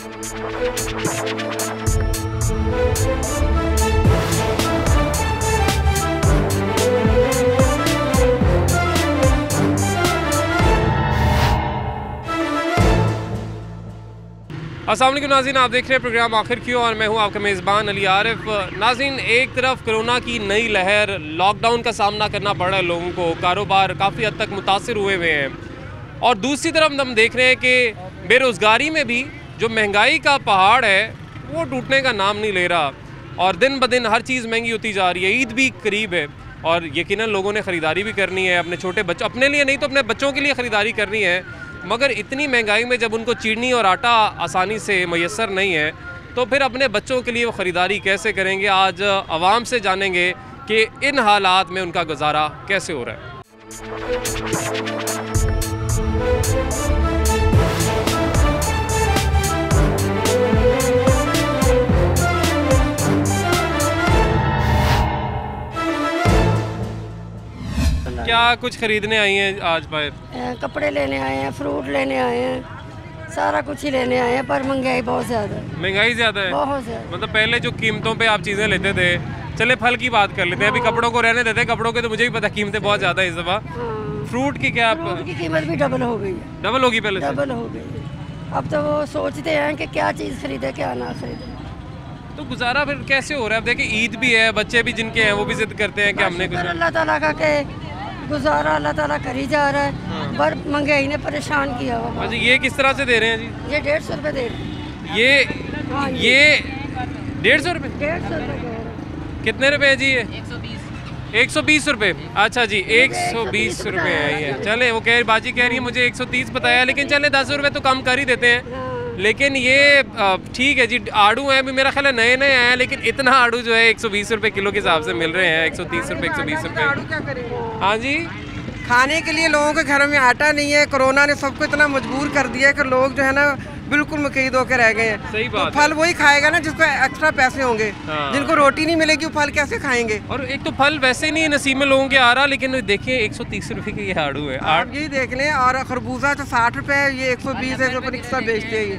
अस्सलाम वालेकुम नाज़रीन, आप देख रहे हैं प्रोग्राम आखिर क्यों और मैं हूं आपका मेज़बान अली आरिफ। नाज़रीन, एक तरफ कोरोना की नई लहर, लॉकडाउन का सामना करना पड़ रहा है लोगों को, कारोबार काफ़ी हद तक मुतासिर हुए हैं, और दूसरी तरफ हम देख रहे हैं कि बेरोज़गारी में भी जो महंगाई का पहाड़ है वो टूटने का नाम नहीं ले रहा, और दिन ब दिन हर चीज़ महंगी होती जा रही है। ईद भी करीब है और यकीनन लोगों ने ख़रीदारी भी करनी है, अपने छोटे बच्चों, अपने लिए नहीं तो अपने बच्चों के लिए ख़रीदारी करनी है। मगर इतनी महंगाई में जब उनको चीनी और आटा आसानी से मैसर नहीं है तो फिर अपने बच्चों के लिए वो ख़रीदारी कैसे करेंगे। आज आवाम से जानेंगे कि इन हालात में उनका गुजारा कैसे हो रहा है। क्या कुछ खरीदने आई हैं आज बाहर? कपड़े लेने आए हैं, फ्रूट लेने आए हैं, सारा कुछ ही लेने आए हैं, पर महंगाई बहुत ज़्यादा है। महंगाई ज़्यादा है, बहुत ज़्यादा। मतलब पहले जो कीमतों पे आप चीज़ें लेते थे, चले फल की बात कर लेते हैं, अभी कपड़ों को रहने देते हैं। कपड़ों के तो मुझे भी पता कीमतें बहुत ज़्यादा है इस दफ़ा। फ्रूट की क्या? फ्रूट की कीमत भी डबल हो गई है। डबल होगी पहले? डबल हो गई। अब तो वो सोचते हैं कि क्या चीज़ खरीदे क्या ना खरीदे। तो गुजारा फिर कैसे हो रहा है? अब देखिए ईद भी है, बच्चे भी जिनके हैं वो भी जिद करते हैं कि हमने कुछ। अल्लाह ताला का के गुजारा अल्लाह ताला करी जा रहा है, पर महंगाई ने परेशान किया हुआ। अच्छा, ये किस तरह से दे रहे हैं जी? ये 150 रुपये दे रहे हैं। ये 150 रुपये? 150 रुपये। कितने रुपए है जी ये? 120 रुपये। अच्छा जी, 120 रुपये है ये। चले, वो बाजी कह रही है मुझे 130 बताया, लेकिन चले 10 रुपये तो कम कर ही देते हैं। लेकिन ये ठीक है जी, आड़ू है अभी मेरा ख्याल है नए नए हैं, लेकिन इतना आड़ू जो है 120 रुपये किलो के हिसाब से मिल रहे हैं। 130 रुपये, 120 रुपये। हाँ जी, खाने के लिए लोगों के घरों में आटा नहीं है। कोरोना ने सबको इतना मजबूर कर दिया है कि लोग जो है ना बिल्कुल मुकैद होकर रह गए हैं। सही बात। तो फल वही खाएगा ना जिसको एक्स्ट्रा पैसे होंगे। हाँ। जिनको रोटी नहीं मिलेगी वो फल कैसे खाएंगे? और एक तो फल वैसे ही नहीं नसीब में लोगों के आ रहा, लेकिन देखिए 130 रुपये के ये आड़ू है। आप यही देख लें। और खरबूजा तो 60 रुपये है, ये 120 है, 150 बेचते हैं ये।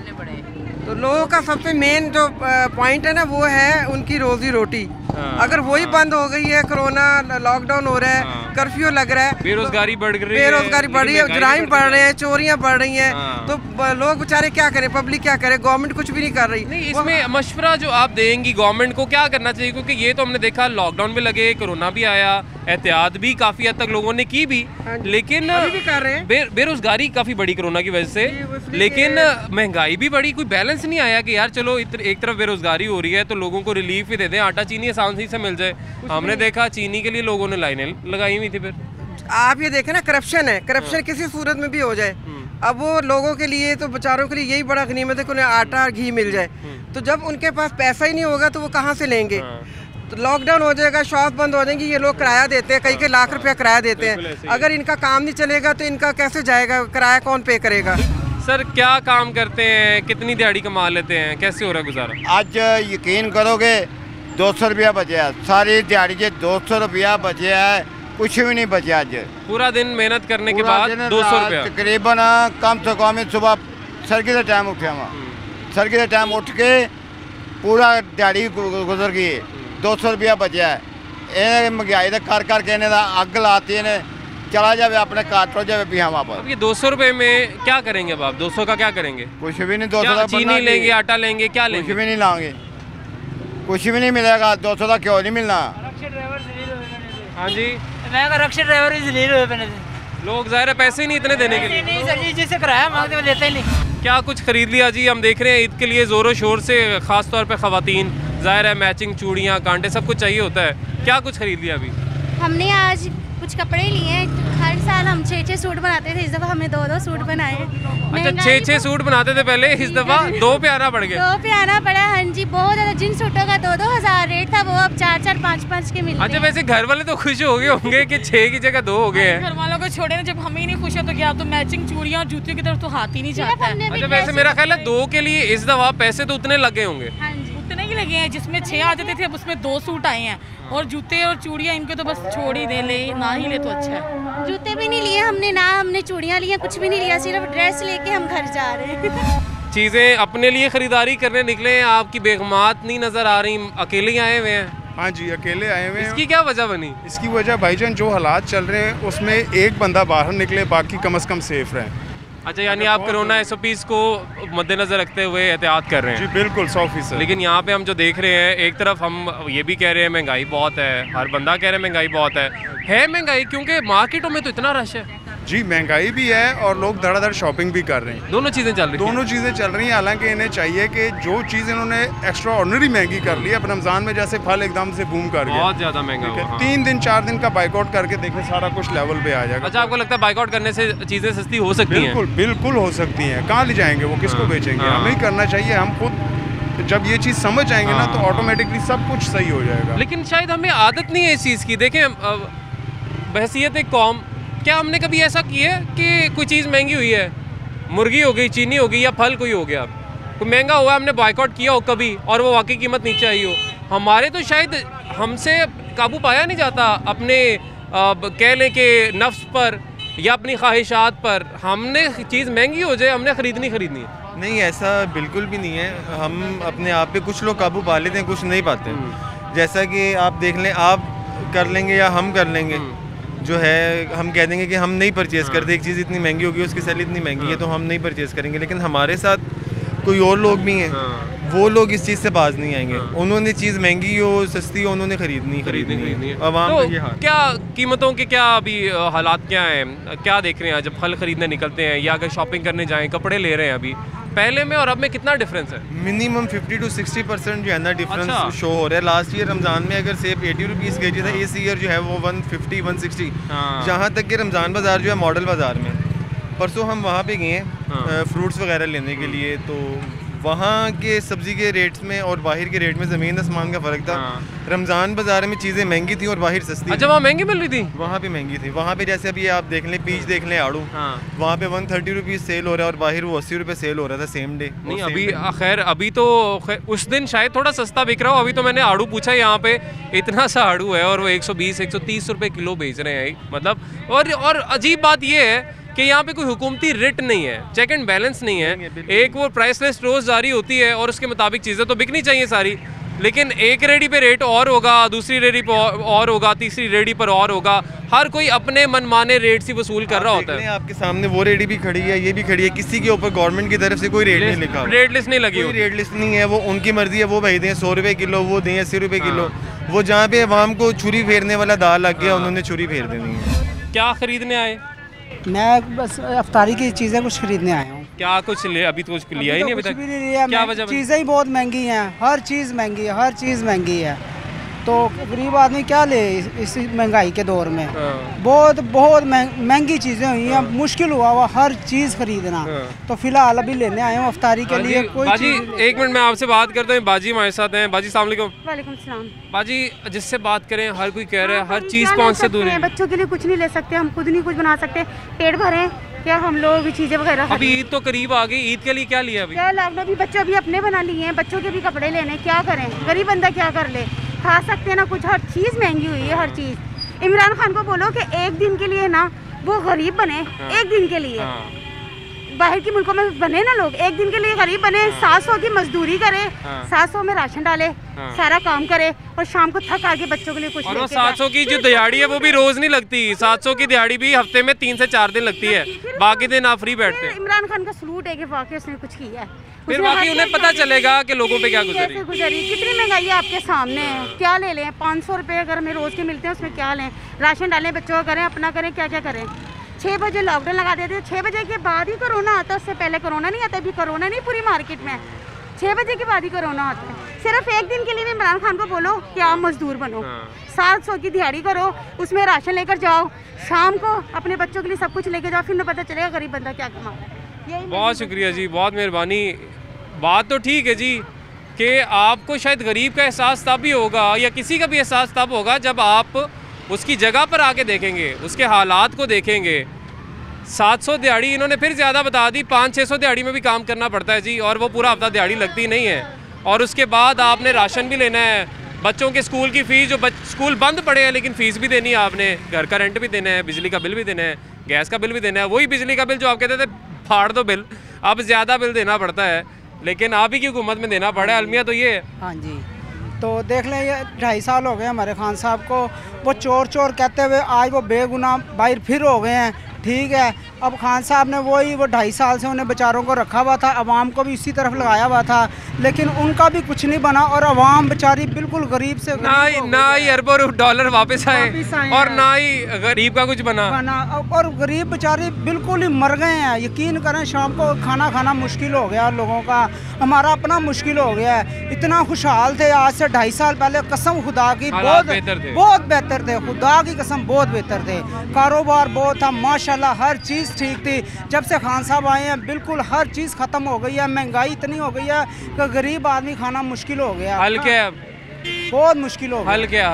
तो लोगों का सबसे मेन जो पॉइंट है ना वो है उनकी रोजी रोटी। अगर वही बंद हो गई है, कोरोना लॉकडाउन हो रहा है, कर्फ्यू लग रहा है, बेरोजगारी बढ़ रही है, बेरोजगारी बढ़ रही है, जराइम बढ़ रहे हैं, चोरियां बढ़ रही हैं, तो लोग बेचारे क्या करें, पब्लिक क्या करे? गवर्नमेंट कुछ भी नहीं कर रही। नहीं, इसमें मशवरा जो आप देंगी गवर्नमेंट को क्या करना चाहिए? क्योंकि ये तो हमने देखा लॉकडाउन भी लगे, कोरोना भी आया, एहतियात भी काफ़ी हद तक लोगों ने की भी, लेकिन अभी भी कर रहे हैं। बेरोजगारी काफ़ी बड़ी कोरोना की वजह से, लेकिन महंगाई भी बढ़ी। कोई बैलेंस नहीं आया कि यार चलो एक तरफ बेरोजगारी हो रही है तो लोगों को रिलीफ ही दे दें, आटा चीनी आसान से मिल जाए। हमने देखा चीनी के लिए लोगों ने लाइनें लगाई हुई थी। फिर आप ये देखें ना, करप्शन है, करप्शन किसी सूरत में भी हो जाए, अब वो लोगों के लिए तो बेचारों के लिए यही बड़ा गनीमत है कि उन्हें आटा और घी मिल जाए। तो जब उनके पास पैसा ही नहीं होगा तो वो कहाँ से लेंगे? तो लॉकडाउन हो जाएगा, शॉप बंद हो जाएंगी, ये लोग किराया देते हैं, कई लाख रुपया किराया देते हैं। अगर इनका काम नहीं चलेगा तो इनका कैसे जाएगा? किराया कौन पे करेगा? सर क्या काम करते हैं, कितनी दिहाड़ी कमा लेते हैं, कैसे हो रहा है गुजारा? आज यकीन करोगे 200 रुपया बचे है, सारी दिहाड़ी के 200 रुपया बचे है, कुछ भी नहीं बचे। आज पूरा दिन मेहनत करने के बाद 200 रुपया तकरीबन कम से कम सुबह सरकी का टाइम उठे वहाँ, सरकी का टाइम उठ के पूरा दिहाड़ी गुजर गई, 200 रुपया बचे है। महंगाई कर करके अग लाती ने चला जाए अपने काटो जाए भी हम वापस। अब ये 200 रुपये में क्या करेंगे अब आप? 200 का क्या करेंगे? कुछ भी नहीं। 200 का चीनी लेंगे, आटा लेंगे, क्या लेंगे? कुछ भी नहीं लाएंगे, कुछ भी नहीं मिलेगा। 200 का क्यों नहीं मिलना? हाँ जी, मैं रक्षा ड्राइवर जलील हुए मैंने लोग ज़ाहिर है पैसे ही नहीं इतने देने के लिए। नहीं सर जी, जिससे किराया मांगते वो लेते ही नहीं। क्या कुछ खरीद लिया जी? हम देख रहे हैं ईद के लिए ज़ोरों शोर से, ख़ास तौर पे ख़वातीन, ज़ाहिर है मैचिंग चूड़ियाँ, कांटे सब कुछ चाहिए होता है। क्या कुछ खरीद लिया अभी? हमने आज कुछ कपड़े लिए हैं। हर साल हम 6-6 सूट बनाते थे, इस दफ़ा हमने 2-2 सूट बनाए हैं। अच्छा, 6-6 सूट बनाते थे पहले, इस दफ़ा 2 पे आना पड़ गया। 2 पे आना पड़ा। हाँ जी, बहुत ज़्यादा। जिन सूटों का 2-2 हज़ार रेट था वो अब 4-4, 5-5 के मिलते हैं। अच्छा, वैसे घर वाले तो खुश हो गए होंगे कि 6 की जगह 2 हो गए हैं। घर वालों को छोड़े ना, जब हम ही नहीं खुश है तो क्या? तो मैचिंग चूड़ियाँ और जूतियों की तरफ तो हाथ ही नहीं जाता है। अच्छा, वैसे मेरा ख्याल है 2 के लिए इस दफ़ा पैसे तो उतने लगे होंगे। हाँ जी, उतने ही लगे हैं। जिसमें 6 आ जाते थे अब उसमें 2 सूट आए हैं, और जूते और चूड़ियाँ इनके तो बस छोड़ ही दे, ले ना ही ले तो अच्छा है। जूते भी नहीं लिए हमने, ना हमने चूड़ियाँ ली हैं, कुछ भी नहीं लिया, सिर्फ ड्रेस लेके हम घर जा रहे हैं। चीज़ें अपने लिए ख़रीदारी करने निकले हैं, आपकी बेगमात नहीं नज़र आ रही, अकेले ही आए हुए हैं? हाँ जी, अकेले आए हुए हैं। इसकी क्या वजह बनी? इसकी वजह भाईजान जो हालात चल रहे हैं उसमें एक बंदा बाहर निकले, बाकी कम से कम सेफ रहें। अच्छा, यानी आप कोरोना SOPs को मद्देनज़र रखते हुए एहतियात कर रहे हैं? जी बिल्कुल, 100%। लेकिन यहाँ पे हम जो देख रहे हैं, एक तरफ हम ये भी कह रहे हैं महंगाई बहुत है, हर बंदा कह रहा है महंगाई बहुत है महंगाई, क्योंकि मार्केटों में तो इतना रश है। जी, महंगाई भी है और लोग धड़ाधड़ शॉपिंग भी कर रहे हैं। दोनों चीज़ें चल रही हैं। दोनों चीज़ें चल रही हैं। हालांकि इन्हें चाहिए कि जो चीज़ इन्होंने एक्स्ट्रा ऑर्डिनरी महंगी कर ली है, अब रमज़ान में जैसे फल एकदम से बूम कर गया, बहुत ज़्यादा महंगा हुआ, हाँ। 3 दिन 4 दिन का बाइकआउट करके देखें, सारा कुछ लेवल पे आ जाएगा। अच्छा, आपको लगता है बाइकआउट करने से चीज़ें सस्ती हो सकती हैं? बिल्कुल बिल्कुल हो सकती हैं। कहाँ ले जाएंगे वो, किसको बेचेंगे? हमें ही करना चाहिए। हम खुद जब ये चीज़ समझ आएंगे ना, तो ऑटोमेटिकली सब कुछ सही हो जाएगा। लेकिन शायद हमें आदत नहीं है इस चीज़ की। देखें, बहसियत एक कौम, क्या हमने कभी ऐसा किया है कि कोई चीज़ महंगी हुई है, मुर्गी हो गई, चीनी हो गई या फल कोई हो गया, कोई महंगा हुआ, हमने बॉयकॉट किया हो कभी और वो वाकई कीमत नीचे आई हो? हमारे तो शायद हमसे काबू पाया नहीं जाता अपने कह लें कि नफ्स पर या अपनी ख्वाहिशात पर। हमने चीज़ महंगी हो जाए, हमने ख़रीदनी है। नहीं, ऐसा बिल्कुल भी नहीं है। हम अपने आप पे कुछ लोग काबू पा लेते हैं, कुछ नहीं पाते। जैसा कि आप देख लें, आप कर लेंगे या हम कर लेंगे, जो है हम कह देंगे कि हम नहीं परचेज़ करते, एक चीज़ इतनी महंगी होगी, उसकी सैलरी इतनी महंगी है, तो हम नहीं परचेज़ करेंगे। लेकिन हमारे साथ कोई और लोग भी हैं, वो लोग इस चीज़ से बाज नहीं आएंगे। उन्होंने चीज़ महंगी हो सस्ती हो, उन्होंने खरीदनी है। आवाम का ये हाल। क्या कीमतों के क्या अभी हालात क्या हैं, क्या देख रहे हैं जब फल खरीदने निकलते हैं या अगर शॉपिंग करने जाएं, कपड़े ले रहे हैं, अभी पहले में और अब में कितना डिफरेंस है? मिनिमम 50 to 60% जो है ना डिफरेंस अच्छा। शो हो रहा है। लास्ट ईयर रमज़ान में अगर सेब 80 रुपीज़ केजी था, इस ईयर जो है वो 150 160। जहाँ तक कि रमज़ान बाज़ार जो है मॉडल बाज़ार में, परसों हम वहाँ पे गए हैं फ्रूट्स वगैरह लेने के लिए, तो वहाँ के सब्ज़ी के रेट्स में और बाहर के रेट में ज़मीन आसमान का फ़र्क था। रमज़ान बाज़ार में चीज़ें महंगी थी और बाहर सस्ती। अच्छा, वहाँ महंगी मिल रही थी? वहाँ पे महंगी थी। वहाँ पे जैसे अभी आप देख लें, पीच देख लें, आड़ू, वहाँ पे 130 रुपीज़ सेल हो रहा है और बाहर वो 80 रुपये सेल हो रहा था सेम डे। नहीं, अभी खैर अभी तो उस दिन शायद थोड़ा सस्ता बिक रहा हो। अभी तो मैंने आड़ू पूछा, यहाँ पे इतना सा आड़ू है और वो 120 130 रुपये किलो बेच रहे हैं, मतलब। और अजीब बात ये है कि यहाँ पे कोई हुकूमती रेट नहीं है, चेक एंड बैलेंस नहीं है। एक वो प्राइस लिस्ट रोज़ जारी होती है और उसके मुताबिक चीज़ें तो बिकनी चाहिए सारी, लेकिन एक रेडी पे रेट और होगा, दूसरी रेडी पे और होगा, तीसरी रेडी पर और होगा। हर कोई अपने मनमाने रेट से वसूल कर रहा होता है। आपके सामने वो रेडी भी खड़ी है, ये भी खड़ी है, किसी के ऊपर गवर्नमेंट की तरफ से कोई रेट नहीं लिखा, रेट लिस्ट नहीं लगी, कोई रेट लिस्ट नहीं है। वो उनकी मर्जी है, वो भाई दें 100 रुपये किलो, वो दें 80 रुपये किलो। वो जहाँ पे अवाम को छुरी फेरने वाला दाल लग गया, उन्होंने छुरी फेर देनी है। क्या खरीदने आए? मैं बस अफ्तारी की चीज़ें कुछ खरीदने आया हूँ। क्या कुछ ले? अभी तो कुछ लिया ही नहीं अभी तक। कुछ भी नहीं लिया। क्या वजह? चीज़ें ही बहुत महंगी हैं, हर चीज़ महंगी है, हर चीज़ महंगी है। तो गरीब आदमी क्या ले इस महंगाई के दौर में? बहुत महंगी चीज़ें हुई हैं, मुश्किल हुआ हर चीज़ खरीदना। तो फिलहाल अभी लेने आए हूँ अफ्तारी के लिए। कोई बाजी, एक मिनट मैं आपसे बात करता हूँ। बाजी हमारे साथ हैं। बाजी अस्सलाम वालेकुम। वालेकुम सलाम। बाजी, जिससे बात करें हर कोई कह रहा है हर चीज़ कौन से दूर है। बच्चों के लिए कुछ नहीं ले सकते, हम खुद नहीं कुछ बना सकते, पेट भरें क्या हम लोग चीज़ें वगैरह। अभी ईद तो करीब आ गई, ईद के लिए क्या लिया? अभी क्या लाना, भी बच्चों भी अपने बना लिए हैं, बच्चों के भी कपड़े लेने, क्या करें? गरीब बंदा क्या कर ले? खा सकते हैं ना कुछ, हर चीज़ महंगी हुई है, हर चीज़। इमरान खान को बोलो कि एक दिन के लिए ना वो गरीब बने, एक दिन के लिए बाहर की मुल्कों में बने ना लोग, एक दिन के लिए गरीब बने, 700 की मजदूरी करे, 700 में राशन डाले, सारा काम करे और शाम को थक आके बच्चों के लिए कुछ। और वो 700 की जो दिहाड़ी है वो भी रोज नहीं लगती, 700 की दिहाड़ी भी हफ्ते में 3 से 4 दिन लगती है, बाकी दिन आप फ्री बैठते हैं। इमरान खान का सलूट है कि वाकई उसने कुछ किया है, फिर बाकी उन्हें पता चलेगा कि लोगों पे क्या गुजरी। कितनी महंगाई है आपके सामने, क्या ले लें? 500 रुपये अगर हमें रोज के मिलते हैं उसमें क्या लें? राशन डालें, बच्चों का करें, अपना करें, क्या क्या करें? 6 बजे लॉकडाउन लगा देते थे, 6 बजे के बाद ही कोरोना आता, उससे पहले कोरोना नहीं आता। अभी कोरोना नहीं पूरी मार्केट में, 6 बजे के बाद ही कोरोना आता है। सिर्फ एक दिन के लिए भी इमरान खान को बोलो कि आप मजदूर बनो, 700 की दिहाड़ी करो, उसमें राशन लेकर जाओ, शाम को अपने बच्चों के लिए सब कुछ लेके जाओ, फिर न पता चलेगा गरीब बंदा क्या कमा रहा है। बहुत शुक्रिया जी, बहुत मेहरबानी। बात तो ठीक है जी कि आपको शायद गरीब का एहसास तब ही होगा या किसी का भी एहसास तब होगा जब आप उसकी जगह पर आके देखेंगे, उसके हालात को देखेंगे। 700 दिहाड़ी इन्होंने फिर ज़्यादा बता दी, 500-600 दिहाड़ी में भी काम करना पड़ता है जी, और वो पूरा हफ्ता दिहाड़ी लगती नहीं है। और उसके बाद आपने राशन भी लेना है, बच्चों के स्कूल की फ़ीस, जो स्कूल बंद पड़े हैं लेकिन फ़ीस भी देनी है आपने, घर का रेंट भी देना है, बिजली का बिल भी देना है, गैस का बिल भी देना है। वही बिजली का बिल जो आप कहते थे फाड़ दो बिल, अब ज़्यादा बिल देना पड़ता है, लेकिन आप ही की हुकूमत में देना पड़ा है। अलमिया तो ये है। हाँ जी, तो देख लें ये 2.5 साल हो गए हमारे खान साहब को, वो चोर चोर कहते हुए आज वो बेगुनाह बाहर फिर हो गए हैं। ठीक है, अब खान साहब ने वो 2.5 साल से उन्हें बेचारों को रखा हुआ था, अवाम को भी इसी तरफ लगाया हुआ था, लेकिन उनका भी कुछ नहीं बना और अवाम बेचारी बिल्कुल गरीब से ना ही अरबों डॉलर वापस आए और ना ही गरीब का कुछ बना और गरीब बेचारे बिल्कुल ही मर गए हैं। यकीन करें शाम को खाना खाना मुश्किल हो गया लोगों का, हमारा अपना मुश्किल हो गया है। इतना खुशहाल थे आज से 2.5 साल पहले, कसम खुदा की बहुत बेहतर थे, खुदा की कसम बहुत बेहतर थे। कारोबार बहुत था माशाल्लाह, हर चीज़ ठीक थी। जब से खान साहब आए हैं बिल्कुल हर चीज़ ख़त्म हो गई है, महंगाई इतनी हो गई है कि गरीब आदमी खाना मुश्किल हो गया। हल क्या है? बहुत मुश्किल हो गया। हल क्या?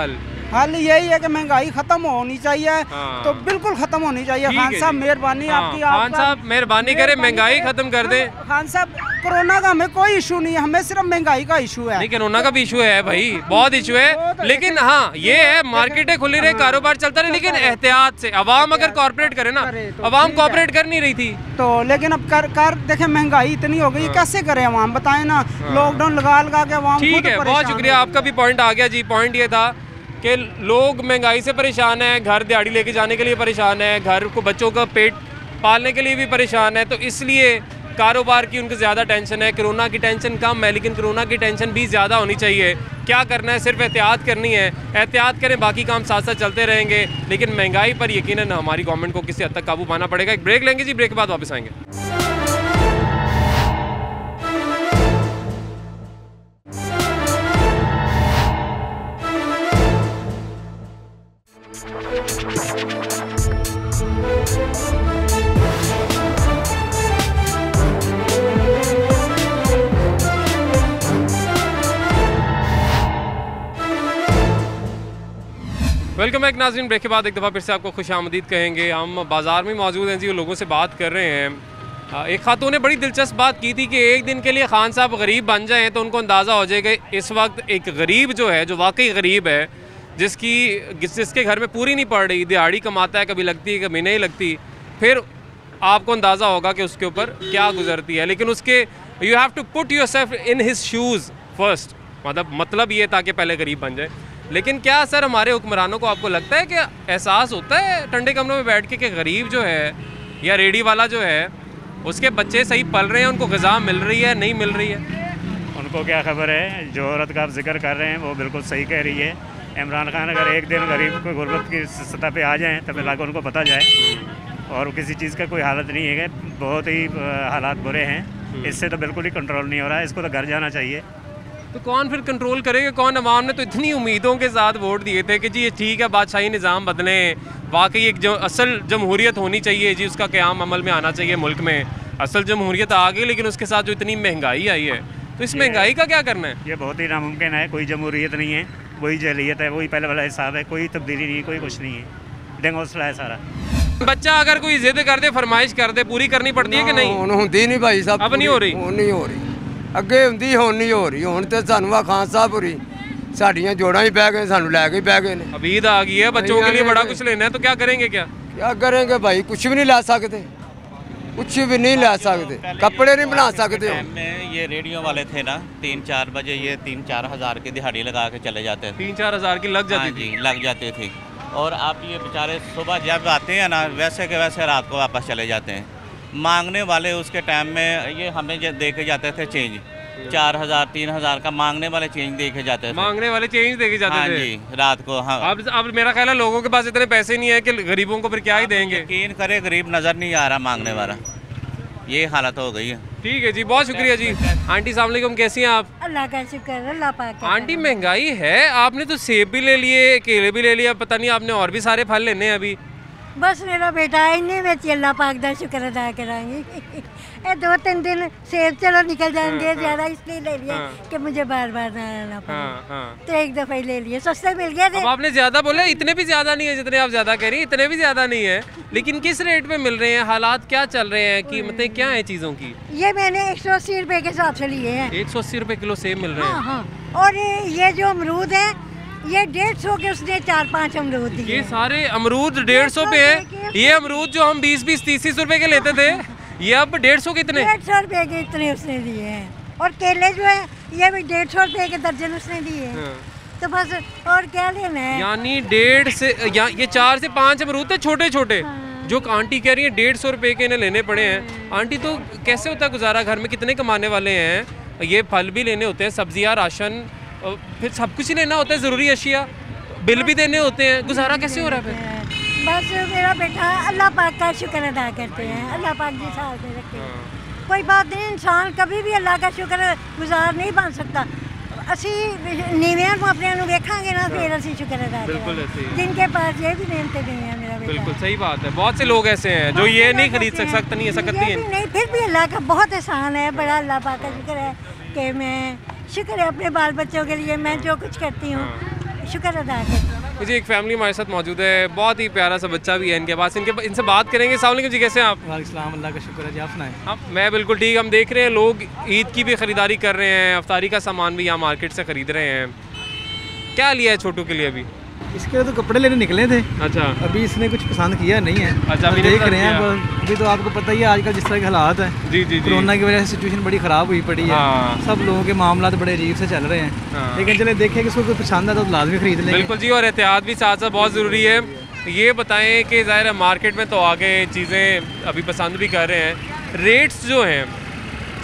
हल यही है कि महंगाई खत्म होनी चाहिए। तो बिल्कुल खत्म होनी चाहिए। खान साहब मेहरबानी आपकी, खान साहब मेहरबानी करें, महंगाई खत्म कर दें। खान साहब कोरोना का हमें कोई इशू नहीं है, हमें सिर्फ महंगाई का इशू है। नहीं, कोरोना का भी इशू है भाई, बहुत इशू है, लेकिन हाँ ये है मार्केटें खुली रहे, कारोबार चलता रहे, लेकिन एहतियात से। अवाम अगर कॉर्पोरेट करे ना, अवाम कॉर्पोरेट कर नहीं रही थी तो, लेकिन अब कर देखें महंगाई इतनी हो गई, कैसे करे अवाम, बताएं ना। लॉकडाउन लगा के अवाम। ठीक है, बहुत शुक्रिया, आपका भी पॉइंट आ गया जी। पॉइंट ये था कि लोग महंगाई से परेशान हैं, घर दिहाड़ी लेके जाने के लिए परेशान है, घर को बच्चों का पेट पालने के लिए भी परेशान है, तो इसलिए कारोबार की उनको ज़्यादा टेंशन है। कोरोना की टेंशन कम है, लेकिन कोरोना की टेंशन भी ज़्यादा होनी चाहिए। क्या करना है? सिर्फ एहतियात करनी है, एहतियात करें, बाकी काम साथ साथ चलते रहेंगे, लेकिन महंगाई पर यकीनन हमारी गवर्नमेंट को किसी हद तक काबू पाना पड़ेगा। एक ब्रेक लेंगे जी, ब्रेक के बाद वापस आएंगे। वेलकम बैक नाज़रीन, ब्रेक के बाद एक दफ़ा फिर से आपको खुशामदीद कहेंगे। हम बाज़ार में मौजूद हैं जी, लोगों से बात कर रहे हैं। एक खातून ने बड़ी दिलचस्प बात की थी कि एक दिन के लिए खान साहब गरीब बन जाएं तो उनको अंदाज़ा हो जाएगा इस वक्त एक गरीब जो है, जो वाकई गरीब है, जिसके घर में पूरी नहीं पड़ रही, दिहाड़ी कमाता है, कभी लगती है कभी नहीं लगती, फिर आपको अंदाज़ा होगा कि उसके ऊपर क्या गुजरती है। लेकिन उसके you have to put yourself in his shoes first, मतलब ये था कि पहले गरीब बन जाए। लेकिन क्या सर हमारे हुक्मरानों को, आपको लगता है कि एहसास होता है ठंडे कमरों में बैठ के कि गरीब जो है या रेडी वाला जो है उसके बच्चे सही पल रहे हैं, उनको ग़िज़ा मिल रही है नहीं मिल रही है? उनको क्या खबर है? जो औरत का आप जिक्र कर रहे हैं वो बिल्कुल सही कह रही है। इमरान खान अगर एक दिन गरीब को गुर्बत की सतह पे आ जाएँ तब लाकर उनको पता जाए, और किसी चीज़ का कोई हालत नहीं है, बहुत ही हालात बुरे हैं, इससे तो बिल्कुल ही कंट्रोल नहीं हो रहा है, इसको तो घर जाना चाहिए। तो कौन फिर कंट्रोल करेगा? कौन? अवाम ने तो इतनी उम्मीदों के साथ वोट दिए थे कि जी ये ठीक है, बादशाही निज़ाम बदलें, वाकई एक जो असल जमहूरियत होनी चाहिए जी, उसका क़याम अमल में आना चाहिए मुल्क में, असल जमहूरियत आ गई, लेकिन उसके साथ जो इतनी महंगाई आई है, तो इस महंगाई का क्या करना है? ये बहुत ही नामुमकिन है, कोई जमहूरियत नहीं है, वही जहलियत है, वही पहले वाला हिसाब है, कोई तब्दीली नहीं है, कोई कुछ नहीं है, डेंगोसला है सारा। बच्चा अगर कोई जिद कर दे, फरमाइश कर दे, पूरी करनी पड़ती है कि नहीं? होती नहीं भाई साहब, अब नहीं हो रही, नहीं हो रही, ਅੱਗੇ ਹੁੰਦੀ ਹੁਣ ਨਹੀਂ ਹੋ ਰਹੀ। ਹੁਣ ਤੇ ਸਾਨੂੰ ਆ ਖਾਨ ਸਾਹਿਬ ਹੋਰੀ ਸਾਡੀਆਂ ਜੋੜਾਂ ਹੀ ਬਹਿ ਗਏ, ਸਾਨੂੰ ਲੈ ਕੇ ਬਹਿ गए ਨੇ। अब ईद आ गई है, बच्चों के लिए बड़ा कुछ लेना है, तो क्या करेंगे? क्या करेंगे भाई? कुछ भी नहीं ला सकते, कुछ भी नहीं ला सकते, कपड़े नहीं बना सकते। ये रेडियो वाले थे ना, 3-4 बजे ये 3-4 हज़ार की दिहाड़ी लगा के चले जाते थे। 3-4 हज़ार की लग जाती थी? लग जाती थी। और आप ये बेचारे सुबह जब आते हैं ना, वैसे के वैसे रात को वापस चले जाते हैं। मांगने वाले उसके टाइम में ये हमें दे के जाते थे चेंज, 4,000-3,000 का मांगने वाले चेंज देखे जाते थे। मांगने वाले चेंज देखे जाते थे जी रात को। हाँ, अब मेरा ख्याल है लोगों के पास इतने पैसे नहीं है कि गरीबों को फिर क्या ही देंगे। यकीन करे गरीब नज़र नहीं आ रहा मांगने वाला, ये हालत हो गई है। ठीक है जी, बहुत शुक्रिया जी। आंटी अस्सलाम वालेकुम, कैसी हैं आप? अल्लाह का शुक्र, अल्लाह पाक। आंटी महंगाई है, आपने तो सेब भी ले लिए, केले भी ले लिए, पता नहीं आपने और भी सारे फल लेने हैं अभी। बस मेरा बेटा इन्हें में अल्लाह पाक दा शुक्र अदा करांगी। 2-3 दिन सेब चलो निकल जाएंगे, ज्यादा इसलिए ले लिए कि मुझे बार बार ना आना पड़े, तो एक दफ़ा ही ले लिए, सस्ते मिल गए थे। अब आपने ज़्यादा बोला, इतने भी ज़्यादा नहीं है जितने आप ज़्यादा कह रही हैं, इतने भी ज़्यादा नहीं है, लेकिन किस रेट पे मिल रहे हैं? हालात क्या चल रहे हैं, कीमतें क्या हैं चीज़ों की? ये मैंने 180 रुपए के हिसाब से लिए हैं। 180 रुपए किलो सेब मिल रहे हैं? हाँ, और ये जो अमरूद है ये 150 के, उसने 4-5 अमरूद दिए। ये सारे अमरूद 150 पे है। ये अमरूद जो हम 20-20, 30-30 रुपए के लेते थे, ये अब 150 के इतने, 150 रुपए के इतने उसने दिए हैं। और केले जो है ये भी 150 रुपए के दर्जन उसने दिए हैं। तो बस और क्या लेना है। यानी 1.5 से ये 4 से 5 अमरूद है छोटे छोटे। जो आंटी कह रही है 150 रुपए के इन्हें लेने पड़े हैं। आंटी तो कैसे होता है गुजारा, घर में कितने कमाने वाले हैं, ये फल भी लेने होते हैं, सब्जियाँ, राशन, फिर सब कुछ ही लेना होता है, ज़रूरी अशिया, बिल भी देने होते हैं, गुजारा कैसे हो रहा है फिर? बस मेरा बेटा अल्लाह पाक का शुक्र अदा करते हैं, अल्लाह पाक जी साथ में रखे। कोई बात नहीं, इंसान कभी भी अल्लाह का शुक्र गुजार नहीं बन सकता। असी नीवियां को अपने वेखांगे ना फिर असी शुक्र अदा करेंगे। जिनके पास ये भी नेमते नहीं है मेरा बेटा। बिल्कुल सही बात है, बहुत से लोग ऐसे हैं जो ये नहीं खरीद सकते, नहीं सकती हैं। नहीं, फिर भी अल्लाह का बहुत एहसान है, बड़ा अल्लाह पाक का शुक्र है कि मैं शुक्र है अपने बाल बच्चों के लिए मैं जो कुछ करती हूँ शुक्र अदा करती हूँ। जी एक फैमिली हमारे साथ मौजूद है, बहुत ही प्यारा सा बच्चा भी है इनके पास, इनसे बात करेंगे। अस्सलाम वालेकुम जी, कैसे हैं आप? वालेकुम, अल्लाह का शुक्र है जी, आप सुनाएं? हाँ मैं बिल्कुल ठीक। हम देख रहे हैं लोग ईद की भी ख़रीदारी कर रहे हैं, अफ्तारी का सामान भी यहाँ मार्केट से ख़रीद रहे हैं। क्या लिया है छोटू के लिए अभी? इसके लिए तो कपड़े लेने निकले थे। अच्छा, अभी इसने कुछ पसंद किया नहीं है। अच्छा, अभी देख रहे हैं। अभी तो आपको पता ही है आजकल जिस तरह के हालात हैं, जी जी, कोरोना की वजह से सिचुएशन बड़ी ख़राब हुई पड़ी है। सब लोगों के मामला बड़े अजीब से चल रहे हैं। लेकिन चले देखें कि इसको कोई पसंद है तो लाजमी खरीद लेंगे। बिल्कुल जी, और एहतियात भी साथ साथ बहुत ज़रूरी है। ये बताएं कि ज़ाहिर है मार्केट में तो आगे चीज़ें अभी पसंद भी कर रहे हैं, रेट्स जो हैं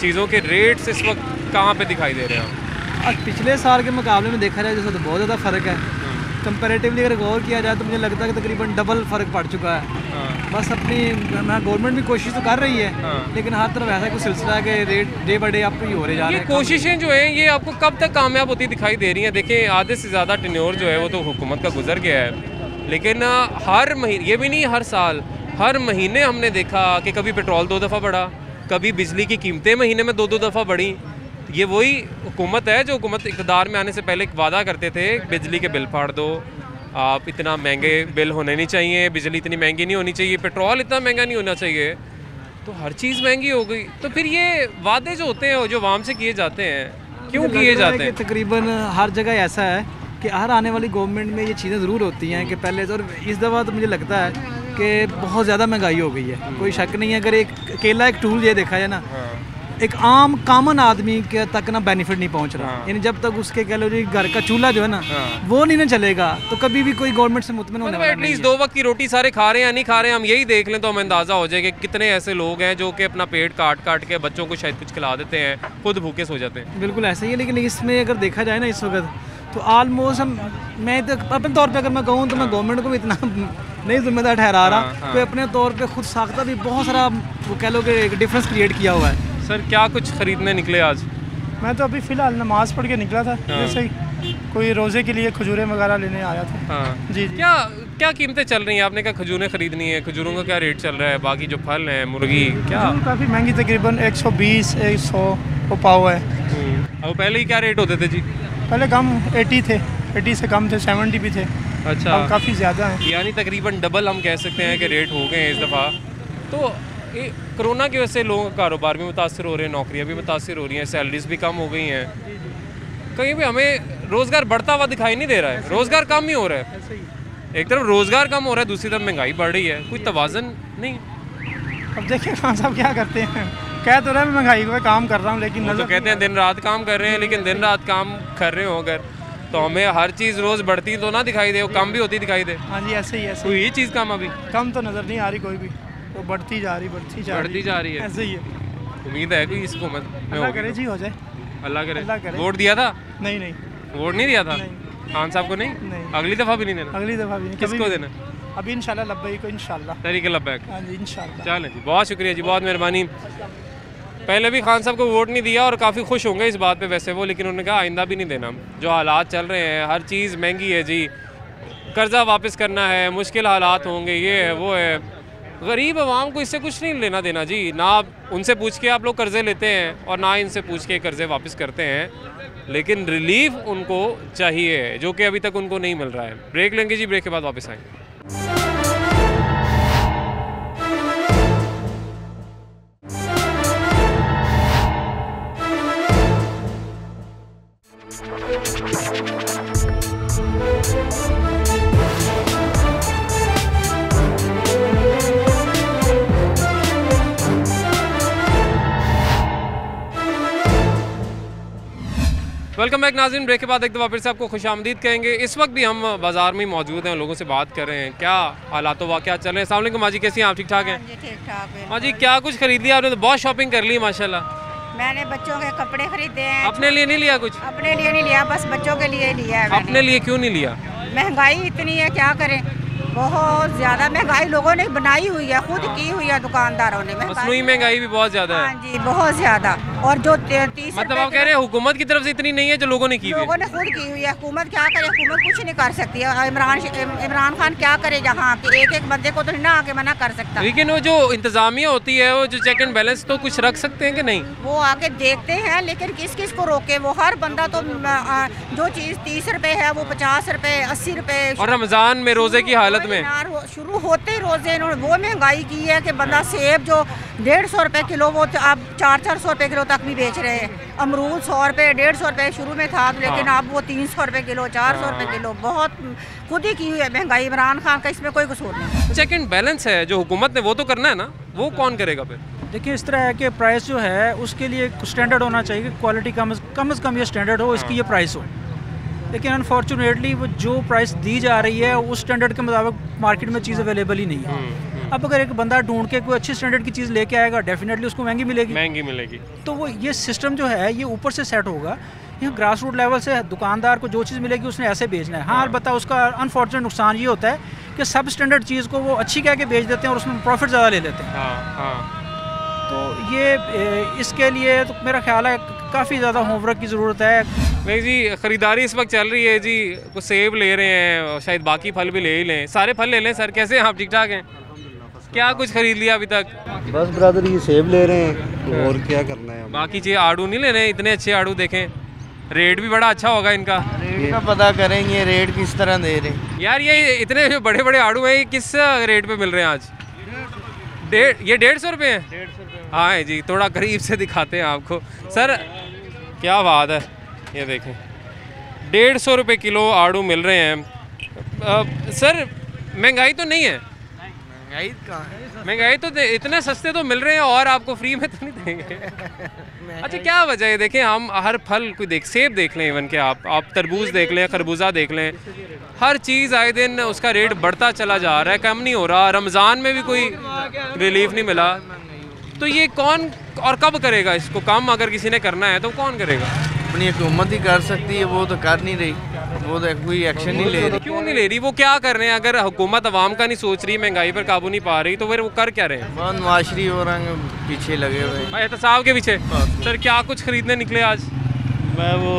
चीज़ों के रेट्स इस वक्त कहाँ पे दिखाई दे रहे हैं? आज पिछले साल के मुकाबले में देखा जाए तो बहुत ज़्यादा फ़र्क है। कंपैरेटिवली अगर गौर किया जाए तो मुझे लगता है कि तकरीबन डबल फ़र्क पड़ चुका है। बस अपनी गवर्नमेंट भी कोशिश तो कर रही है, लेकिन हर तरफ ऐसा कुछ सिलसिला है कि rate day by day up ही हो रहे जा रहे हैं। कोशिशें जो हैं ये आपको कब तक कामयाब होती दिखाई दे रही हैं? देखिए आधे से ज़्यादा टेन्योर जो है वो तो हुकूमत का गुजर गया है, लेकिन हर महीने, ये भी नहीं हर साल, हर महीने हमने देखा कि कभी पेट्रोल 2 दफ़ा बढ़ा, कभी बिजली की कीमतें महीने में 2-2 दफ़ा बढ़ी। ये वही हुकूमत है जो हुकूमत इक़्तिदार में आने से पहले वादा करते थे बिजली के बिल फाड़ दो, आप इतना महंगे बिल होने नहीं चाहिए, बिजली इतनी महंगी नहीं होनी चाहिए, पेट्रोल इतना महंगा नहीं होना चाहिए, तो हर चीज़ महंगी हो गई। तो फिर ये वादे जो होते हैं जो आवाम से किए जाते हैं, क्यों किए जाते हैं? तकरीबन हर जगह ऐसा है कि हर आने वाली गवर्नमेंट में ये चीज़ें ज़रूर होती हैं कि पहले तो, इस दफ़ा तो मुझे लगता है कि बहुत ज़्यादा महंगाई हो गई है, कोई शक नहीं है। अगर एक अकेला एक टूल ये देखा जाए ना, एक आम कॉमन आदमी के तक ना बेनिफिट नहीं पहुंच रहा। यानी जब तक उसके कह लो घर का चूल्हा जो है ना वो नहीं ना चलेगा तो कभी भी कोई गवर्नमेंट से मुतमिन होने वाला नहीं है। एटलीस्ट 2 वक्त की रोटी सारे खा रहे हैं या नहीं खा रहे हैं, हम यही देख लें तो हमें अंदाज़ा हो जाए कि कितने ऐसे लोग हैं जो कि अपना पेट काट काट के बच्चों को शायद कुछ खिला देते हैं, खुद भूखे सो जाते हैं। बिल्कुल ऐसे ही है, लेकिन इसमें अगर देखा जाए ना इस वक्त तो ऑलमोस्ट मैं तो अपने तौर पर अगर मैं कहूँ तो मैं गवर्नमेंट को भी इतना नहीं जिम्मेदार ठहरा रहा, तो अपने तौर पर खुद साख्ता भी बहुत सारा वो कह लो कि एक डिफरेंस क्रिएट किया हुआ है। सर क्या कुछ ख़रीदने निकले आज? मैं तो अभी फ़िलहाल नमाज़ पढ़ के निकला था, जैसे ही कोई रोज़े के लिए खजूरें वगैरह लेने आया था। जी। क्या कीमतें चल रही हैं? आपने कहा खजूरें ख़रीदनी है, खजूरों का क्या रेट चल रहा है? बाकी जो फल हैं, मुर्गी क्या काफ़ी महंगी, तकरीबन 120 100 वो पाव है। और पहले ही क्या रेट होते थे जी? पहले कम 80 थे, 80 से कम थे, 70 भी थे। अच्छा, काफ़ी ज़्यादा है, यानी तकरीबन डबल हम कह सकते हैं कि रेट हो गए हैं इस दफ़ा। तो कोरोना की वजह से लोगों का कारोबार भी मुतासर हो रहे हैं, नौकरियां भी मुतासर हो रही हैं, सैलरीज भी कम हो गई हैं, कहीं भी हमें रोज़गार बढ़ता हुआ दिखाई नहीं दे रहा है, रोज़गार कम ही हो रहा है। एक तरफ रोज़गार कम हो रहा है, दूसरी तरफ महंगाई बढ़ रही है, कोई तवाज़न नहीं। अब देखिए खान साहब क्या करते हैं, कह तो रहे मैं महंगाई पे काम कर रहा हूँ, लेकिन तो कहते हैं दिन रात काम कर रहे हैं, लेकिन दिन रात काम कर रहे हो अगर तो हमें हर चीज़ रोज़ बढ़ती तो ना दिखाई दे, कम भी होती दिखाई दे। हाँ जी, ऐसे ही कोई ये चीज़ कम अभी कम तो नज़र नहीं आ रही कोई भी, तो बढ़ती जा रही है, ऐसे ही है। उम्मीद है कोई इस हुकूमत अल्लाह करे जी हो जाए, अल्लाह करे। वोट दिया था? नहीं वोट नहीं दिया था खान साहब को? नहीं, अगली दफ़ा भी नहीं देना? अगली दफ़ा भी नहीं। किसको देना? अभी इंशाल्लाह लब्बैक को, इंशाल्लाह तहरीक लब्बैक। हाँ जी इंशाल्लाह। चलें जी, बहुत शुक्रिया जी, बहुत मेहरबानी। पहले भी खान साहब को वोट नहीं दिया और काफ़ी खुश होंगे इस बात पे वैसे वो, लेकिन उन्होंने कहा आइंदा भी नहीं देना। जो हालात चल रहे हैं, हर चीज़ महंगी है जी, कर्जा वापस करना है, मुश्किल हालात होंगे, ये है वो है, गरीब आवाम को इससे कुछ नहीं लेना देना जी। ना उनसे पूछ के आप लोग कर्ज़े लेते हैं और ना इनसे पूछ के कर्ज़े वापस करते हैं, लेकिन रिलीफ उनको चाहिए जो कि अभी तक उनको नहीं मिल रहा है। ब्रेक लेंगे जी, ब्रेक के बाद वापस आएंगे। वेलकम बैक नाज़रीन। ब्रेक के बाद एक दफ़ा फिर से आपको खुशामदीद कहेंगे। इस वक्त भी हम बाज़ार में मौजूद हैं, लोगों से बात कर रहे हैं क्या हालात व वाक़यात चल रहे हैं। अस्सलाम वालेकुम माँ जी, कैसी हैं आप? ठीक ठाक हैं? ठीक ठाक है। माँ जी क्या कुछ खरीद लिया आपने? तो बहुत शॉपिंग कर ली माशाल्लाह। मैंने बच्चों के कपड़े खरीदे हैं। अपने लिए नहीं लिया कुछ? अपने लिए नहीं लिया, बस बच्चों के लिए लिया है। अपने लिए क्यों नहीं लिया? महंगाई इतनी है, क्या करें, बहुत ज़्यादा महंगाई लोगों ने बनाई हुई है, खुद की हुई है दुकानदारों ने। मसनूई महंगाई भी बहुत ज़्यादा है। हाँ जी, बहुत ज़्यादा। और जो 30 मतलब आप कह रहे हैं हुकूमत की तरफ से इतनी नहीं है जो लोगों ने की? लोगों ने खुद की हुई है। हुकूमत क्या करे? हुकूमत कुछ नहीं कर सकती है। इमरान खान क्या करे जहाँ कि एक बंदे को तो ना आके मना कर सकता। लेकिन वो जो इंतजामिया होती है, वो जो चेक एंड बैलेंस तो कुछ रख सकते हैं कि नहीं? वो आके देखते हैं, लेकिन किस किस को रोके? वो हर बंदा तो जो चीज़ 30 रुपए है वो 50 रुपए 80 रुपए। और रमज़ान में रोज़े की हालत में शुरू होते ही रोज़े इन्होंने वो महंगाई की है कि बंदा सेब जो 150 रुपए किलो वो अब 400-400 रुपए किलो तक भी बेच रहे हैं। अमरूद 100 रुपए 150 रुपए शुरू में था, लेकिन अब वो 300 रुपए किलो 400 रुपए किलो। बहुत खुद ही की हुई है महंगाई। इमरान खान का इसमें कोई कसूर नहीं। चेक एंड बैलेंस है जो हुकूमत ने, वो तो करना है ना, वो कौन करेगा फिर? देखिए इस तरह है कि प्राइस जो है उसके लिए स्टैंडर्ड होना चाहिए, क्वालिटी कम से कम ये स्टैंडर्ड हो, इसकी ये प्राइस हो। लेकिन अनफॉर्चुनेटली वो जो प्राइस दी जा रही है उस स्टैंडर्ड के मुताबिक मार्केट में चीज़ अवेलेबल ही नहीं है। अब अगर एक बंदा ढूंढ के कोई अच्छी स्टैंडर्ड की चीज़ लेके आएगा, डेफिनेटली उसको महंगी मिलेगी। तो वो ये सिस्टम जो है ये ऊपर से सेट होगा। यहाँ ग्रास रूट लेवल से दुकानदार को जो चीज़ मिलेगी उसने ऐसे बेचना है। हाँ अलबत्ता उसका अनफॉर्चुनेट नुकसान ये होता है कि सब स्टैंडर्ड चीज़ को वो अच्छी कह के बेच देते हैं और उसमें प्रॉफिट ज़्यादा ले लेते हैं। तो ये इसके लिए तो मेरा ख्याल है काफ़ी ज़्यादा होमवर्क की ज़रूरत है। नहीं जी, ख़रीदारी इस वक्त चल रही है जी। कुछ सेब ले रहे हैं, शायद बाकी फल भी ले ही लें। सारे फल ले लें सर। कैसे हैं आप? ठीक ठाक हैं? क्या कुछ खरीद लिया अभी तक? बस ब्रदर ये सेब ले रहे हैं और क्या करना है। बाकी चीज़ आड़ू नहीं ले रहे? इतने अच्छे आड़ू देखें, रेट भी बड़ा अच्छा होगा इनका। रेट का पता करेंगे, रेट किस तरह दे रहे हैं यार। ये इतने जो बड़े बड़े आड़ू हैं, ये किस रेट पे मिल रहे हैं आज? ये 150 रुपये हैं। हाँ जी, थोड़ा करीब से दिखाते हैं आपको सर। क्या बात है, ये देखें 150 रुपये किलो आड़ू मिल रहे हैं। सर महंगाई तो नहीं है? महंगाई कहाँ है? महंगाई तो इतने सस्ते तो मिल रहे हैं और आपको फ्री में तो नहीं देंगे। अच्छा क्या वजह है? देखें हम हर फल कोई सेब देख लें, इवन के आप तरबूज देख लें, खरबूजा देख लें, हर चीज़ आए दिन उसका रेट बढ़ता चला जा रहा है, कम नहीं हो रहा। रमज़ान में भी कोई रिलीफ नहीं मिला। तो ये कौन और कब करेगा इसको कम? अगर किसी ने करना है तो कौन करेगा? अपनी हुकूमत ही कर सकती है, वो तो कर नहीं रही, वो तो कोई एक्शन नहीं ले रही। क्यों नहीं ले रही? वो क्या कर रहे हैं? अगर हुकूमत आवाम का नहीं सोच रही, महंगाई पर काबू नहीं पा रही, तो फिर वो कर क्या रहे हैं? बहुत मुआशरी हो रंग पीछे लगे हुए। एहतसाब के पीछे। सर क्या कुछ खरीदने निकले आज? मैं वो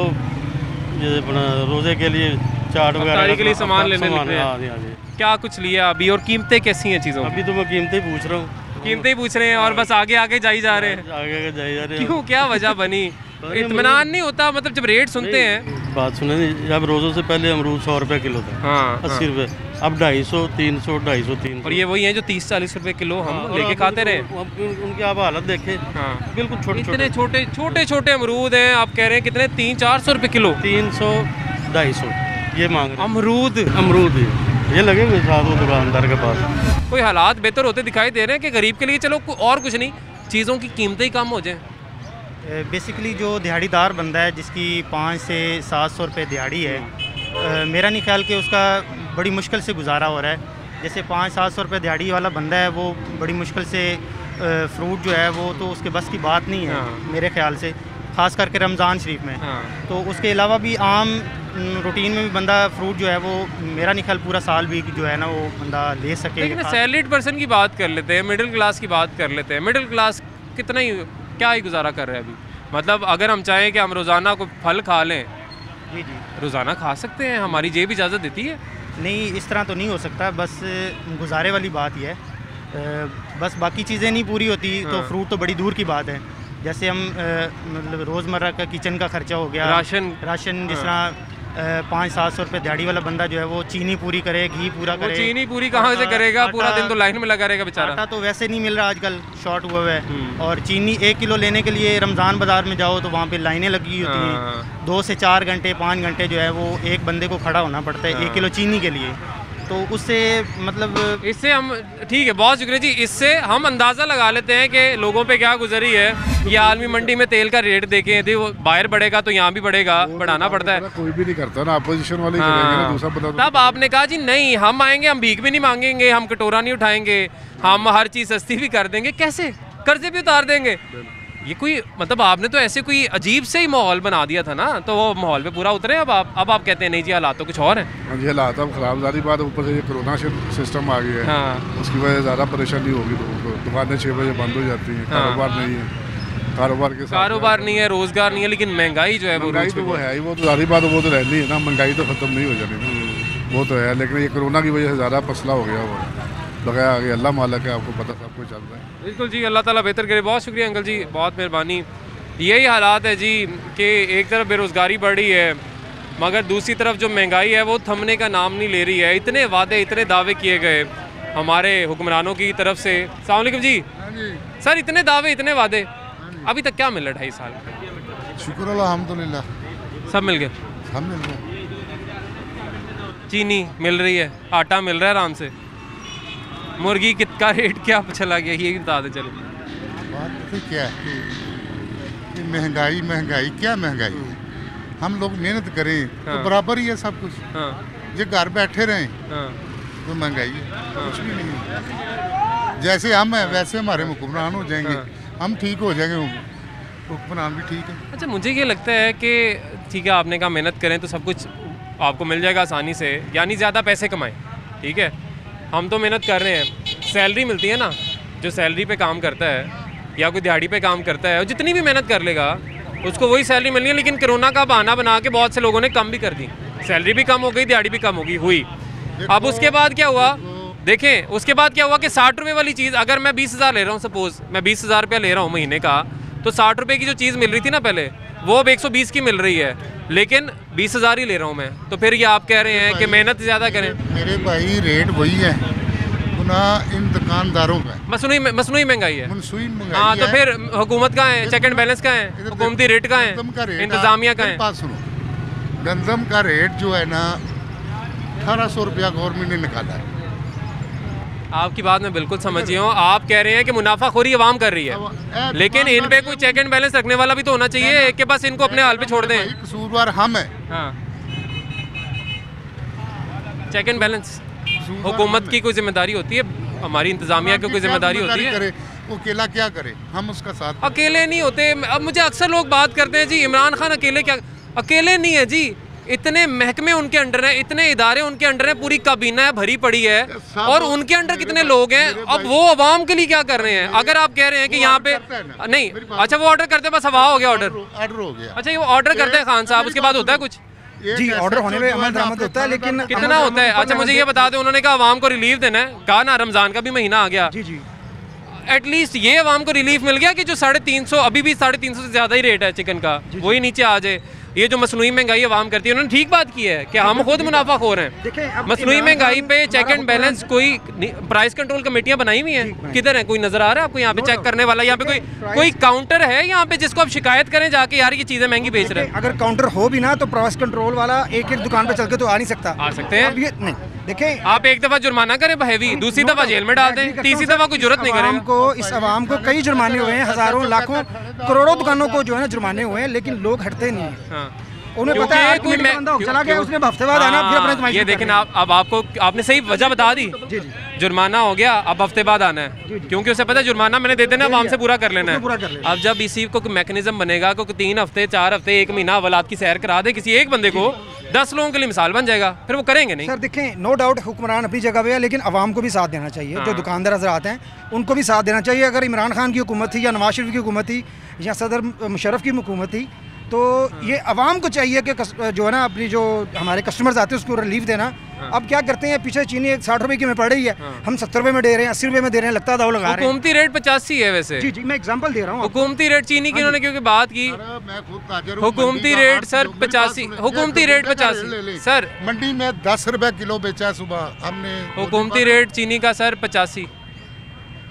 रोज़े के लिए चाट वगैरह के लिए सामान लेने निकले। क्या कुछ लिया अभी और कीमतें कैसी हैं चीज़ों? अभी तो मैं कीमतें पूछ रहा हूँ। कीमतें ही पूछ रहे हैं और बस आगे आगे जाई जा रहे हैं। आगे जाई जा रहे हैं। क्यों, क्या वजह बनी? इत्मीनान नहीं होता? मतलब जब रेट सुनते हैं। बात सुने, जब रोज़ों से पहले अमरूद 100 रुपये किलो था। हाँ, 80 रुपये, अब 250, 300, 250, 300। और ये वही है जो 30-40 रुपये किलो हम लेके खाते रहे। उनकी आप हालत देखें। हाँ, बिल्कुल छोटे छोटे अमरूद हैं। आप कह रहे हैं कितने? 300-400 रुपये किलो? 300, 250 ये मांग रहे। अमरूद ये लगे हुए साथ वो दुकानदार के पास। कोई हालात बेहतर होते दिखाई दे रहे हैं कि गरीब के लिए चलो और कुछ नहीं, चीज़ों की कीमतें ही कम हो जाए? बेसिकली जो दिहाड़ीदार बंदा है जिसकी 500 से 700 रुपये दिहाड़ी है, मेरा नहीं ख्याल कि उसका बड़ी मुश्किल से गुजारा हो रहा है। जैसे 500-700 रुपये दिहाड़ी वाला बंदा है वो बड़ी मुश्किल से फ्रूट जो है वो तो उसके बस की बात नहीं है। मेरे ख्याल से ख़ास करके रमज़ान शरीफ में। तो उसके अलावा भी आम रूटीन में भी बंदा फ्रूट जो है वो मेरा नहीं ख्याल पूरा साल भी जो है ना वो बंदा ले सके। लेकिन सैलरीड पर्सन की बात कर लेते हैं, मिडिल क्लास की बात कर लेते हैं। मिडिल क्लास कितना ही क्या ही गुजारा कर रहे हैं अभी? मतलब अगर हम चाहें कि हम रोज़ाना को फल खा लें, जी रोज़ाना खा सकते हैं, हमारी जेब इजाज़त देती है? नहीं, इस तरह तो नहीं हो सकता। बस गुजारे वाली बात ही है। बस बाकी चीज़ें नहीं पूरी होती तो फ्रूट तो बड़ी दूर की बात है। जैसे हम मतलब रोज़मर्रा का किचन का खर्चा हो गया, राशन जिस तरह 500-700 रुपये दिहाड़ी वाला बंदा जो है वो चीनी पूरी करे, घी पूरा करे। चीनी पूरी कहाँ से करेगा? पूरा दिन तो लाइन में लगा रहेगा बेचारा। आटा तो वैसे नहीं मिल रहा आजकल, शॉर्ट हुआ है। और चीनी 1 किलो लेने के लिए रमज़ान बाज़ार में जाओ तो वहाँ पे लाइनें लगी होती हैं। 2 से 4 घंटे 5 घंटे जो है वो एक बंदे को खड़ा होना पड़ता है 1 किलो चीनी के लिए। तो उससे मतलब इससे हम ठीक है, बहुत शुक्रिया जी। इससे हम अंदाज़ा लगा लेते हैं कि लोगों पे क्या गुजरी है। ये आलमी मंडी में तेल का रेट देखें, यदि वो बाहर बढ़ेगा तो यहाँ भी बढ़ेगा, बढ़ाना पड़ता है। कोई भी नहीं करता ना, अपोजिशन वाले करेंगे ना, दूसरा बता। तब आपने कहा जी नहीं, हम आएंगे, हम भीख भी नहीं मांगेंगे, हम कटोरा नहीं उठाएंगे, हम हर चीज़ सस्ती भी कर देंगे। कैसे? कर्जे भी उतार देंगे। ये कोई मतलब आपने तो ऐसे कोई अजीब से ही माहौल बना दिया था ना, तो वो माहौल पे पूरा उतरे। अब आप कहते हैं नहीं जी हालात तो कुछ और हैं। हाँ जी, हालात अब खराब, ज़्यादा बात ऊपर से ये कोरोना सिस्टम आ गया है। हाँ। उसकी वजह से ज़्यादा परेशानी होगी लोगों को। दुकानें 6 बजे बंद हो जाती हैं। हाँ। कारोबार नहीं है, कारोबार नहीं है, रोजगार नहीं है, लेकिन महंगाई जो है वो महंगाई तो वो है ही, वो तो सारी बात वो तो रहनी है ना, महंगाई तो ख़त्म नहीं हो जानी, वो तो है। लेकिन ये कोरोना की वजह से ज़्यादा मसला हो गया। वो लगाया आगे अल्लाह मालिक है, आपको पता सब कुछ चल रहा है। बिल्कुल जी, अल्लाह ताला बेहतर करे। बहुत शुक्रिया अंकल जी, बहुत मेहरबानी। यही हालात है जी कि एक तरफ बेरोज़गारी बढ़ रही है, मगर दूसरी तरफ जो महंगाई है वो थमने का नाम नहीं ले रही है। इतने वादे, इतने दावे किए गए हमारे हुक्मरानों की तरफ से। अस्सलाम वालेकुम जी। सर, इतने दावे, इतने वादे, अभी तक क्या मिल रहा है 2.5 साल? शुक्र अल्हम्दुलिल्लाह, सब मिल गए। सब मिल गए। चीनी मिल रही है, आटा मिल रहा है आराम से, मुर्गी का रेट क्या चला गया ये भी बता दे। चलो बात तो क्या है कि महंगाई क्या महंगाई है। हम लोग मेहनत करें तो बराबर ही है सब कुछ। जो घर बैठे रहें तो महंगाई है, कुछ भी नहीं है। जैसे हम हैं वैसे हमारे हुक्मरान हो जाएंगे, हम ठीक हो जाएंगे, हुक्मरान भी ठीक है। अच्छा, मुझे ये लगता है कि ठीक है, आपने कहा मेहनत करें तो सब कुछ आपको मिल जाएगा आसानी से, यानी ज़्यादा पैसे कमाएं। ठीक है, हम तो मेहनत कर रहे हैं, सैलरी मिलती है ना, जो सैलरी पे काम करता है या कोई दिहाड़ी पे काम करता है, और जितनी भी मेहनत कर लेगा उसको वही सैलरी मिलनी है। लेकिन कोरोना का बहाना बना के बहुत से लोगों ने कम भी कर दी, सैलरी भी कम हो गई, दिहाड़ी भी कम हुई। अब उसके बाद क्या हुआ, देखें उसके बाद क्या हुआ कि 60 रुपये वाली चीज़, अगर मैं 20,000 ले रहा हूँ, सपोज़ मैं 20,000 रुपया ले रहा हूँ महीने का, तो 60 रुपये की जो चीज़ मिल रही थी ना पहले, वो अब 120 की मिल रही है, लेकिन 20,000 ही ले रहा हूँ मैं। तो फिर ये आप कह रहे हैं कि मेहनत ज़्यादा करें। मेरे भाई रेट वही है ना, इन दुकानदारों का मसनूई महंगाई है। हाँ, तो फिर हुकूमत का है, चेक एंड बैलेंस का है, हुकूमती रेट का है, इंतजामिया का है। बात सुनो, गंदम का रेट जो है ना 1800 रुपया गवर्नमेंट ने निकाला है। आपकी बात मैं बिल्कुल समझी हूँ। आप कह रहे हैं कि मुनाफाखोरी आवाम कर रही है, लेकिन इन पे कोई चेक एंड बैलेंस रखने वाला भी तो होना चाहिए कि बस इनको अपने हाल पे छोड़ दें। कसूरवार हम है। हाँ, चेक एंड बैलेंस हुकूमत की कोई जिम्मेदारी होती है, हमारी इंतजामिया की कोई जिम्मेदारी होती है। वो अकेला क्या करे, हम उसका साथ। अकेले नहीं होते। अब मुझे अक्सर लोग बात करते हैं जी इमरान खान अकेले क्या, अकेले नहीं है जी, इतने महकमे उनके अंडर हैं, इतने इदारे उनके अंडर हैं, पूरी काबीना भरी पड़ी है, और उनके अंडर कितने लोग हैं। अब वो अवाम के लिए क्या कर रहे हैं? अगर आप कह रहे हैं कि यहाँ पे नहीं, अच्छा वो ऑर्डर करते, बस हवा हो गया, ऑर्डर हो गया। अच्छा, ये ऑर्डर करते हैं खान साहब, उसके बाद होता है कुछ? जी, ऑर्डर होने में अमल दरामद होता है, लेकिन कितना होता है? अच्छा मुझे ये बता दें, उन्होंने कहा आवाम को रिलीफ देना है, कहा ना रमजान का भी महीना आ गया, जी एटलीस्ट ये आवाम को रिलीफ मिल गया कि जो 350, अभी भी 350 से ज़्यादा ही रेट है चिकन का, वही नीचे आ जाए। ये जो मसनूई महंगाई आवाम करती है, उन्होंने ठीक बात की है कि हम खुद मुनाफाखोर हैं। मसनूई महंगाई पे चेक एंड बैलेंस, कोई प्राइस कंट्रोल कमेटियां बनाई हुई हैं, किधर है? कोई नजर आ रहा है आपको यहाँ पे चेक करने वाला? यहाँ पे कोई काउंटर है यहाँ पे जिसको आप शिकायत करें जाके, यार ये चीजें महंगी बेच रहे हैं? अगर काउंटर हो भी ना, तो प्राइस कंट्रोल वाला एक दुकान पे चल के तो आ नहीं सकता। आ सकते हैं, नहीं देखें, आप एक दफा जुर्माना करें हैवी, दूसरी दफा जेल में डाल दें, तीसरी दफा कोई जरूरत नहीं करेगा। इस आवाम को कई जुर्माने हुए हैं, हजारों लाखों करोड़ों दुकानों को जो है ना जुर्माने हुए हैं, लेकिन लोग हटते नहीं हैं। उन्हें पता है कोई चला गया, उसने हफ्ते बाद आना, फिर अपने ये देखें अब आपने सही वजह बता दी, जुर्माना हो गया, अब हफ्ते बाद आना है, क्योंकि उसे पता है जुर्माना मैंने दे देना, आवाम से पूरा कर लेना है। अब जब इसी को मैकेनिज्म बनेगा को 3 हफ्ते 4 हफ्ते 1 महीना अवलाद की सैर करा दे किसी एक बंदे को, 10 लोगों के लिए मिसाल बन जाएगा, फिर वो करेंगे नहीं। सर देखें, नो डाउट हुक्मरान अपनी जगह पे है, लेकिन आवाम को भी साथ देना चाहिए। जो दुकानदार हजरात हैं उनको भी साथ देना चाहिए। अगर इमरान खान की हुकूमत थी या नवाज शरीफ की हुकूमत थी या सदर मुशर्रफ की हुकूमत थी, तो ये आवाम को चाहिए कि जो है ना अपनी जो हमारे कस्टमर्स आते हैं उसको रिलीफ देना। अब क्या करते हैं, पीछे चीनी 60 रुपए की में पड़ रही है, हम 70 रुपए में दे रहे हैं, 80 रुपए में दे रहे हैं, लगता दाव लगा रहे हैं। हुकूमती रेट 85 है वैसे। जी मैं एग्जांपल दे रहा हूँ। हुकूमती रेट चीनी की उन्होंने क्योंकि बात की, हुकूमती रेट सर 85, हुकूमती रेट 85 सर, मंडी में 10 रुपए किलो बेचा सुबह हमने। हुकूमती रेट चीनी का सर 85,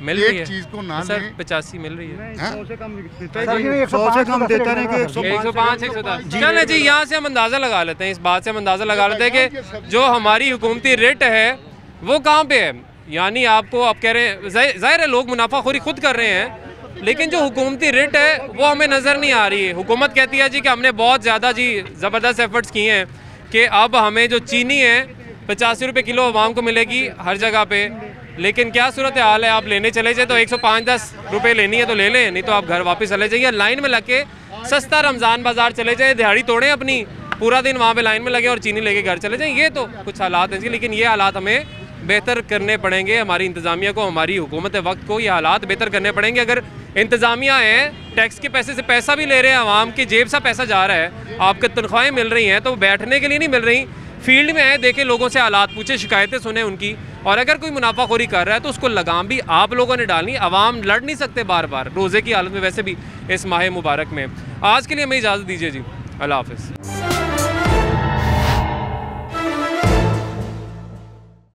मिल रही है एक चीज को ना सर, लें। 85 मिल रही है। 100 से कम देता नहीं कि 105 110। चले जी, यहाँ से हम अंदाज़ा लगा लेते हैं, इस बात से हम अंदाज़ा लगा लेते हैं कि जो हमारी हुकूमती रेट है वो कहाँ पे है। यानी आपको आप कह रहे हैं, ज़ाहिर है लोग मुनाफाखोरी खुद कर रहे हैं, लेकिन जो हुकूमती रेट है वो हमें नज़र नहीं आ रही है। हुकूमत कहती है जी कि हमने बहुत ज़्यादा जी ज़बरदस्त एफर्ट्स किए हैं कि अब हमें जो चीनी है 85 रुपये किलो आवाम को मिलेगी हर जगह पे, लेकिन क्या सूरत हाल है, आप लेने चले जाए तो 105-10 रुपये लेनी है तो ले लें, नहीं तो आप घर वापस चले जाइए। लाइन में लग के सस्ता रमज़ान बाज़ार चले जाए, दिहाड़ी तोड़ें अपनी, पूरा दिन वहाँ पे लाइन में लगे और चीनी लेके घर चले जाएँ। ये तो कुछ हालात हैं जी, लेकिन ये हालात हमें बेहतर करने पड़ेंगे। हमारी इंतज़ामिया को, हमारी हुकूमत वक्त को ये हालात बेहतर करने पड़ेंगे। अगर इंतज़ामिया है टैक्स के पैसे से पैसा भी ले रहे हैं, आवाम की जेब से पैसा जा रहा है, आपकी तनख्वाहें मिल रही हैं, तो बैठने के लिए नहीं मिल रही, फील्ड में है, देखें लोगों से हालात पूछे, शिकायतें सुने उनकी, और अगर कोई मुनाफाखोरी कर रहा है तो उसको लगाम भी आप लोगों ने डालनी। आवाम लड़ नहीं सकते बार बार रोज़े की हालत में, वैसे भी इस माह मुबारक में। आज के लिए हमें इजाज़त दीजिए जी, अल्लाह हाफ़िज़।